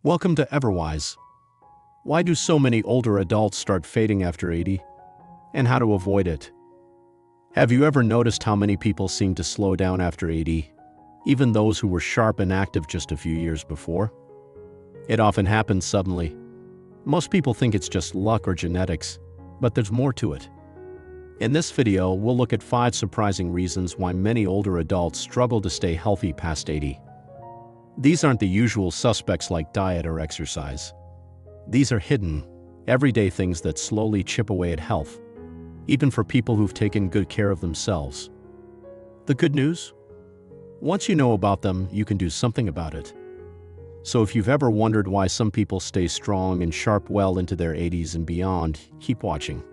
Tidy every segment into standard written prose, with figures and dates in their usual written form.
Welcome to EverWise. Why do so many older adults start fading after 80? And how to avoid it? Have you ever noticed how many people seem to slow down after 80, even those who were sharp and active just a few years before? It often happens suddenly. Most people think it's just luck or genetics, but there's more to it. In this video, we'll look at 5 surprising reasons why many older adults struggle to stay healthy past 80. These aren't the usual suspects like diet or exercise. These are hidden, everyday things that slowly chip away at health, even for people who've taken good care of themselves. The good news? Once you know about them, you can do something about it. So if you've ever wondered why some people stay strong and sharp well into their 80s and beyond, keep watching.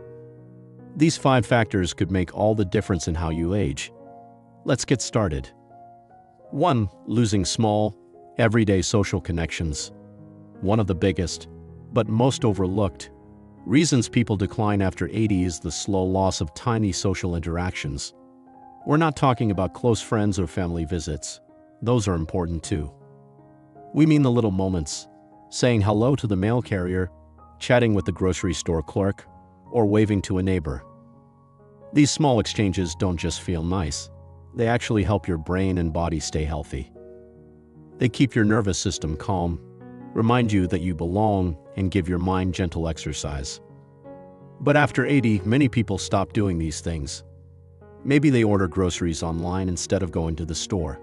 These 5 factors could make all the difference in how you age. Let's get started. 1. Losing small, everyday social connections. One of the biggest, but most overlooked, reasons people decline after 80 is the slow loss of tiny social interactions. We're not talking about close friends or family visits. Those are important too. We mean the little moments, saying hello to the mail carrier, chatting with the grocery store clerk, or waving to a neighbor. These small exchanges don't just feel nice. They actually help your brain and body stay healthy. They keep your nervous system calm, remind you that you belong, and give your mind gentle exercise. But after 80, many people stop doing these things. Maybe they order groceries online instead of going to the store.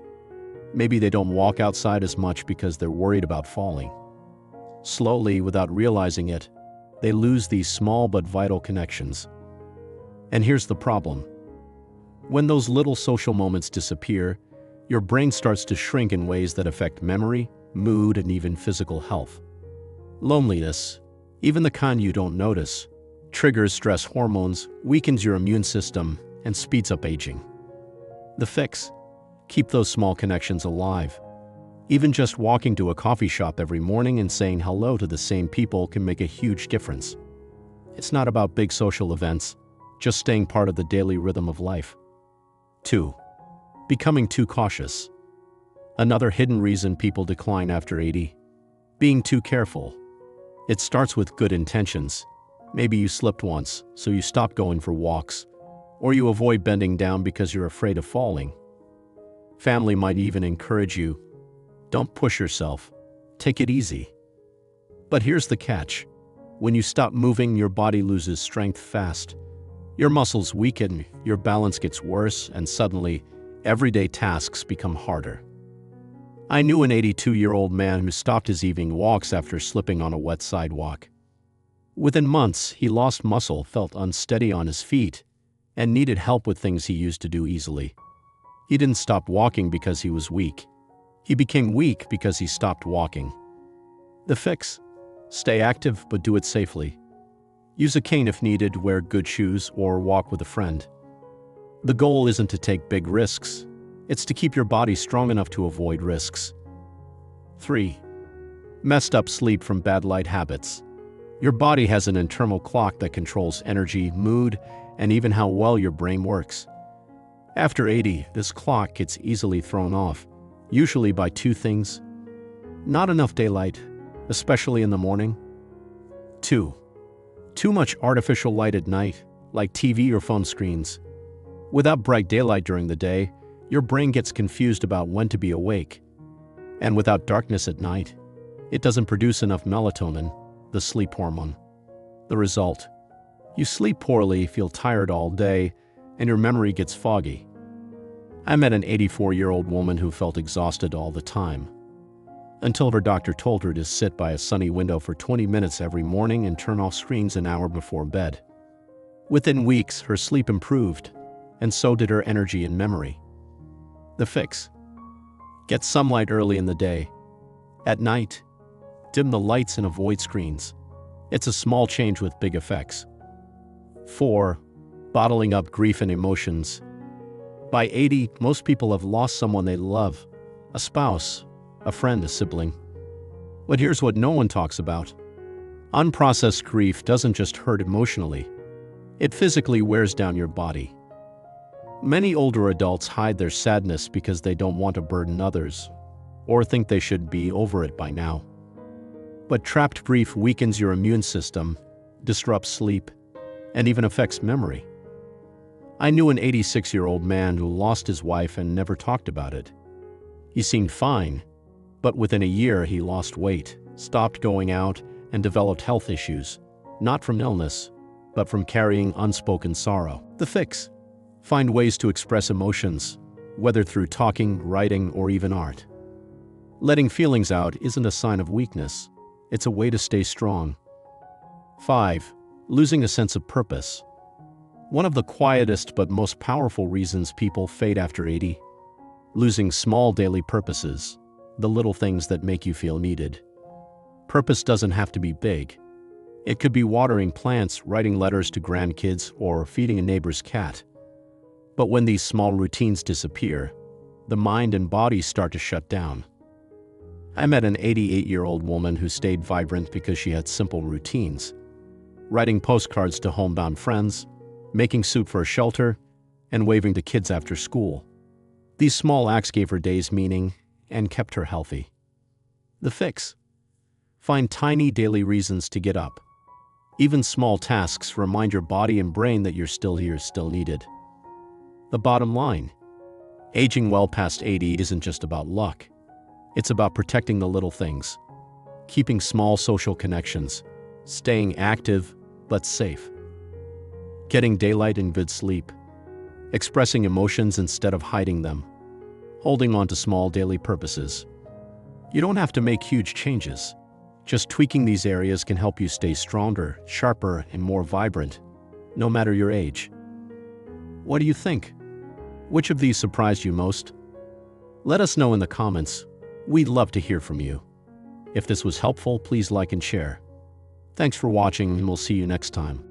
Maybe they don't walk outside as much because they're worried about falling. Slowly, without realizing it, they lose these small but vital connections. And here's the problem. When those little social moments disappear, your brain starts to shrink in ways that affect memory, mood, and even physical health. Loneliness, even the kind you don't notice, triggers stress hormones, weakens your immune system, and speeds up aging. The fix? Keep those small connections alive. Even just walking to a coffee shop every morning and saying hello to the same people can make a huge difference. It's not about big social events, just staying part of the daily rhythm of life. 2. Becoming too cautious. Another hidden reason people decline after 80. Being too careful. It starts with good intentions. Maybe you slipped once, so you stop going for walks. Or you avoid bending down because you're afraid of falling. Family might even encourage you. Don't push yourself. Take it easy. But here's the catch. When you stop moving, your body loses strength fast. Your muscles weaken, your balance gets worse, and suddenly, everyday tasks become harder. I knew an 82-year-old man who stopped his evening walks after slipping on a wet sidewalk. Within months, he lost muscle, felt unsteady on his feet, and needed help with things he used to do easily. He didn't stop walking because he was weak. He became weak because he stopped walking. The fix? Stay active, but do it safely. Use a cane if needed, wear good shoes, or walk with a friend. The goal isn't to take big risks. It's to keep your body strong enough to avoid risks. 3. Messed up sleep from bad light habits. Your body has an internal clock that controls energy, mood, and even how well your brain works. After 80, this clock gets easily thrown off, usually by 2 things. Not enough daylight, especially in the morning. 2. Too much artificial light at night, like TV or phone screens. Without bright daylight during the day, your brain gets confused about when to be awake. And without darkness at night, it doesn't produce enough melatonin, the sleep hormone. The result? You sleep poorly, feel tired all day, and your memory gets foggy. I met an 84-year-old woman who felt exhausted all the time, until her doctor told her to sit by a sunny window for 20 minutes every morning and turn off screens an hour before bed. Within weeks, her sleep improved, and so did her energy and memory. The fix? Get sunlight early in the day. At night, dim the lights and avoid screens. It's a small change with big effects. 4. Bottling up grief and emotions. By 80, most people have lost someone they love, a spouse, a friend, a sibling. But here's what no one talks about. Unprocessed grief doesn't just hurt emotionally. It physically wears down your body. Many older adults hide their sadness because they don't want to burden others, or think they should be over it by now. But trapped grief weakens your immune system, disrupts sleep, and even affects memory. I knew an 86-year-old man who lost his wife and never talked about it. He seemed fine, but within a year he lost weight, stopped going out, and developed health issues, not from illness, but from carrying unspoken sorrow. The fix: find ways to express emotions, whether through talking, writing, or even art. Letting feelings out isn't a sign of weakness. It's a way to stay strong. 5. Losing a sense of purpose. One of the quietest but most powerful reasons people fade after 80. Losing small daily purposes, the little things that make you feel needed. Purpose doesn't have to be big. It could be watering plants, writing letters to grandkids, or feeding a neighbor's cat. But when these small routines disappear, the mind and body start to shut down. I met an 88-year-old woman who stayed vibrant because she had simple routines: writing postcards to homebound friends, making soup for a shelter, and waving to kids after school. These small acts gave her days meaning and kept her healthy. The fix: find tiny daily reasons to get up. Even small tasks remind your body and brain that you're still here, still needed. The bottom line: aging well past 80 isn't just about luck. It's about protecting the little things, keeping small social connections, staying active but safe, getting daylight and good sleep, expressing emotions instead of hiding them, holding on to small daily purposes. You don't have to make huge changes. Just tweaking these areas can help you stay stronger, sharper, and more vibrant, no matter your age. What do you think? Which of these surprised you most? Let us know in the comments. We'd love to hear from you. If this was helpful, please like and share. Thanks for watching, and we'll see you next time.